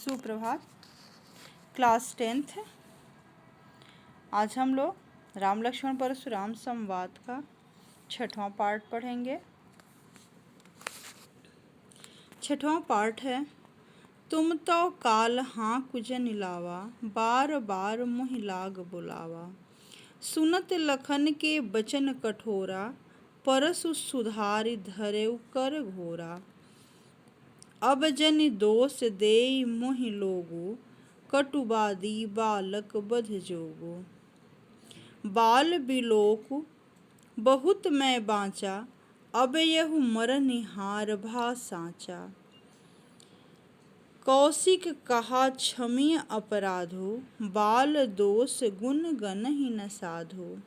सुप्रभात। Class 10th। आज हम लोग राम लक्ष्मण परशुराम संवाद का 6वां पार्ट पढ़ेंगे। 6वां पार्ट है, तुम तो काल हाँ कुजन लावा, बार बार मुहि लाग बुलावा। सुनत लखन के बचन कठोरा, परसु सुधारि धरेउ कर घोरा। अब जनि दोष देई मोहि लोगु, कटुबादी बालक बध जोगु। बाल बिलोकु बहुत मैं बाँचा, अब यहु मरनिहार भा साँचा। कौशिक कहा क्षमीय अपराधो, बाल दोष गुण गनहि न साधो।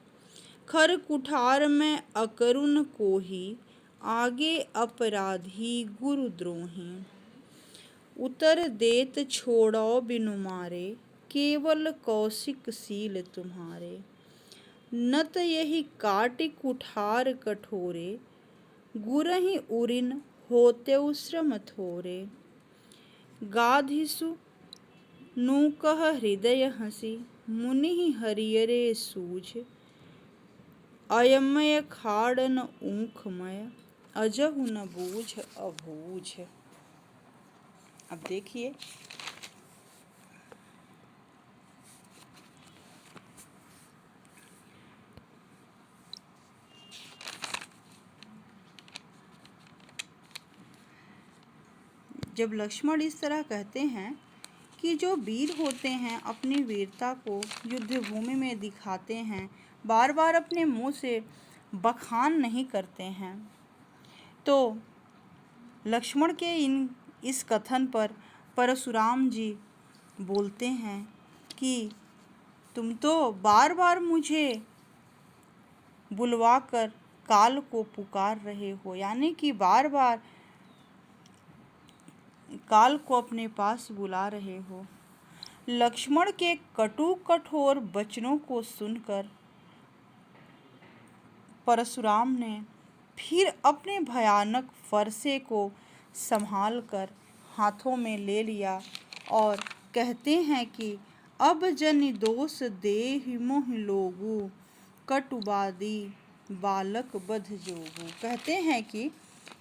खर कुठार में अकरुण कोहि, आगे अपराधी गुरु द्रोही। उतर देत छोड़ो बिनु मारे, केवल कौशिक सील तुम्हारे। नत यही काटि कुठार कठोरे, गुरहि उरिन होतेउ श्रम थोरे। गाधिसु नूकह हृदय हंसी, मुनि हरियरे सूझ। अयमय खाड़न ऊखमय, अजहु न बूझ अबूझ। अब देखिए, जब लक्ष्मण इस तरह कहते हैं कि जो वीर होते हैं अपनी वीरता को युद्ध भूमि में दिखाते हैं, बार बार अपने मुंह से बखान नहीं करते हैं, तो लक्ष्मण के इस कथन पर परशुराम जी बोलते हैं कि तुम तो बार बार मुझे बुलवाकर काल को पुकार रहे हो, यानी कि बार बार काल को अपने पास बुला रहे हो। लक्ष्मण के कटु कठोर वचनों को सुनकर परशुराम ने फिर अपने भयानक फरसे को संभाल कर हाथों में ले लिया और कहते हैं कि अब जनि दोष देहि मोहि लोगु, कटुबादी बालक बध जोगु। कहते हैं कि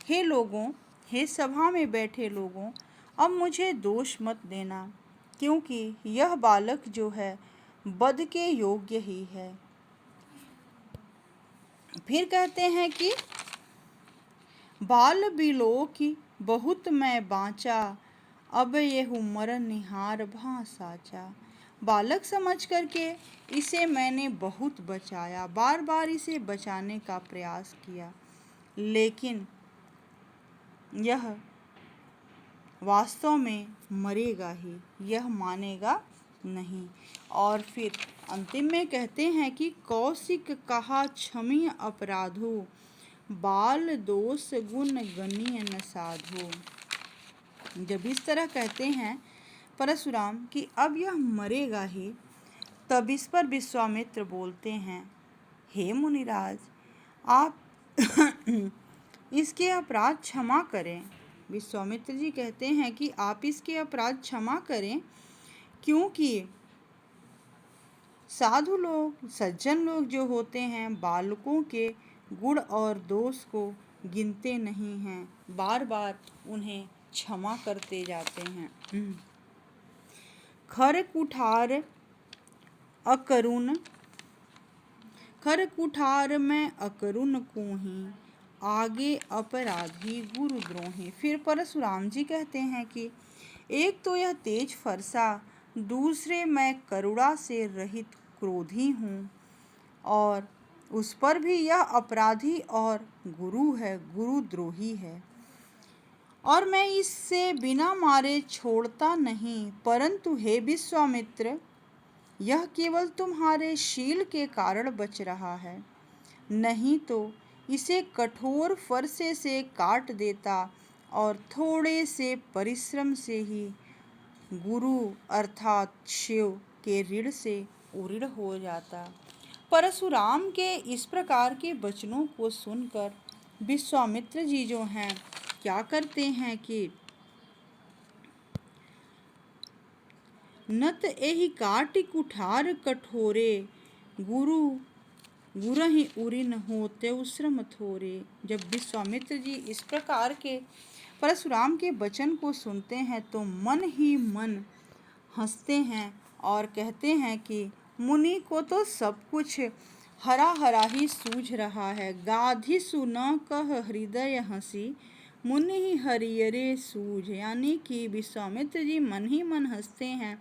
हे लोगों, हे सभा में बैठे लोगों, अब मुझे दोष मत देना, क्योंकि यह बालक जो है वध के योग्य ही है। फिर कहते हैं कि बाल बिलोकि बहुत मैं बाँचा, अब यहु मरनिहार भा साँचा। बालक समझ करके इसे मैंने बहुत बचाया, बार बार इसे बचाने का प्रयास किया, लेकिन यह वास्तव में मरेगा ही, यह मानेगा नहीं। और फिर अंतिम में कहते हैं कि कौशिक कहा क्षमीय अपराधो, बाल दोष गुण गनीय न साधो। जब इस तरह कहते हैं परशुराम कि अब यह मरेगा ही, तब इस पर विश्वामित्र बोलते हैं, हे मुनिराज, आप इसके अपराध क्षमा करें। विश्वामित्र जी कहते हैं कि आप इसके अपराध क्षमा करें, क्योंकि साधु लोग, सज्जन लोग जो होते हैं, बालकों के गुण और दोष को गिनते नहीं हैं, बार बार उन्हें क्षमा करते जाते हैं। खर कुठार में अकरुण कोहि, आगे अपराधी गुरु द्रोही। फिर परशुराम जी कहते हैं कि एक तो यह तेज फरसा, दूसरे मैं करुणा से रहित क्रोधी हूँ, और उस पर भी यह अपराधी और गुरु है, गुरुद्रोही है, और मैं इससे बिना मारे छोड़ता नहीं। परंतु हे विश्वामित्र, यह केवल तुम्हारे शील के कारण बच रहा है, नहीं तो इसे कठोर फरसे से काट देता और थोड़े से परिश्रम से ही गुरु अर्थात शिव के ऋण से उऋण हो जाता। परशुराम के इस प्रकार के वचनों को सुनकर विश्वामित्र जी जो हैं क्या करते हैं कि नत एहि काटि कुठार कठोरे, गुरु गुरहि उरिन होते श्रम थोरे। जब विश्वामित्र जी इस प्रकार के परशुराम के वचन को सुनते हैं तो मन ही मन हंसते हैं और कहते हैं कि मुनि को तो सब कुछ हरा हरा ही सूझ रहा है। गाधिसु न कह हृदय हंसी, मुनि ही हरियरे सूझ। यानी कि विश्वामित्र जी मन ही मन हंसते हैं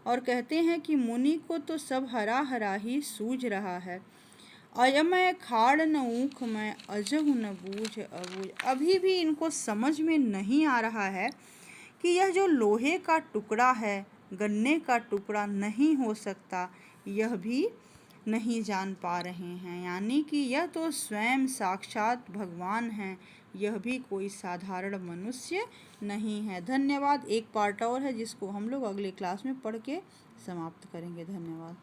और कहते हैं कि मुनि को तो सब हरा हरा ही सूझ रहा है। अयमय खाड़ न ऊख में अजहु न बूझ अबूझ। अभी भी इनको समझ में नहीं आ रहा है कि यह जो लोहे का टुकड़ा है गन्ने का टुकड़ा नहीं हो सकता, यह भी नहीं जान पा रहे हैं। यानी कि यह तो स्वयं साक्षात भगवान हैं, यह भी कोई साधारण मनुष्य नहीं है। धन्यवाद। एक पार्ट और है जिसको हम लोग अगले क्लास में पढ़ के समाप्त करेंगे। धन्यवाद।